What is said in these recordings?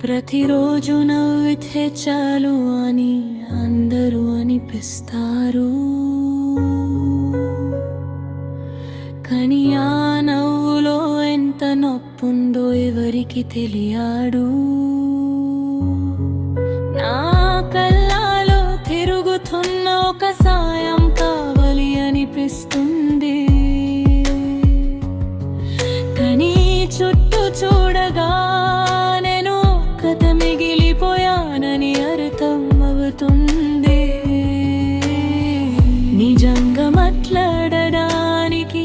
ప్రతిరోజు నవ్వితే చాలు అని అందరూ అనిపిస్తారు. కానీ ఆ నవ్వులో ఎంత నొప్పుందో ఎవరికి తెలియడు. నా కళ్ళలో తిరుగుతున్న ఒక సాయం కావాలి అనిపిస్తుంది. కానీ చుట్టూ చూడగా నేను కథ మిగిలిపోయానని అర్థం అవుతుంది. నిజంగా మాట్లాడడానికి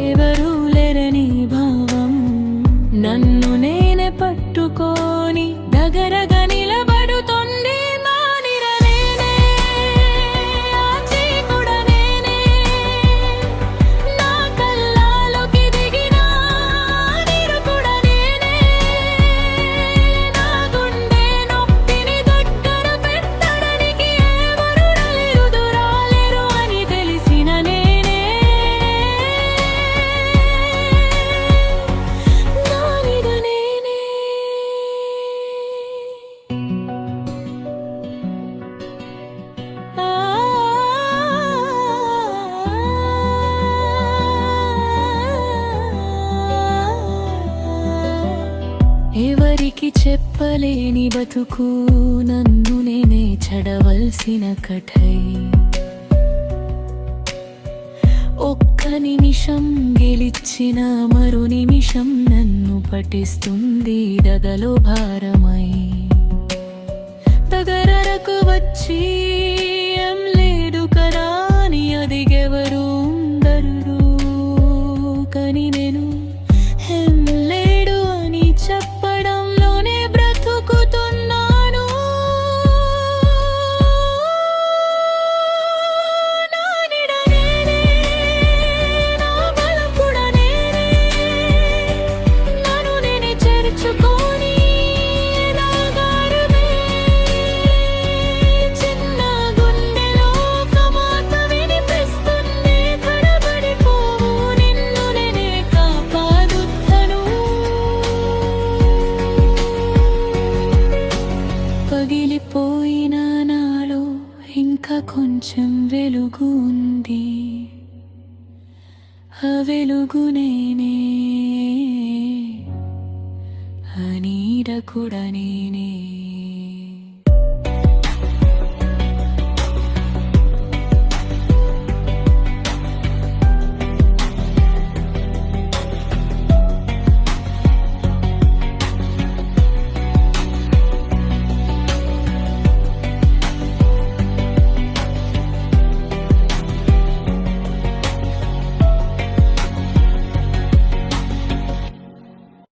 ఎవరూ లేరని భావం నన్ను నేనే పట్టుకొని దగ్గరగా నిలబడుతుంది. ఎవరికి చెప్పలేని బతుకు నన్ను నేనే చెడవలసిన కథై. ఒక్క నిమిషం గెలిచిన మరో నిమిషం నన్ను పట్టిస్తుంది దగలో భారమై. దగ్గరకు వచ్చి ఏం లేదు కదా అని అదిగెవరు ఉండరు. కానీ నేను ఏం లేడు అని చెప్పడంలోనే బ్రతుకుతున్నాను. నా నీడ నేనే, నా బలం కూడా నేనే. నన్ను నేనే చేర్చుకొని ఎదగాలనే. చిన్న గుండెలో ఒక మాట వినిపిస్తుంది. తడబడిపోవు నిన్ను నేనే కాపాడుతాను. పగిలిపోయిన నాలో ఇంకా కొంచెం వెలుగు ఉంది. ఆ వెలుగు నేనే, ఆ నీడ కూడా నేనే.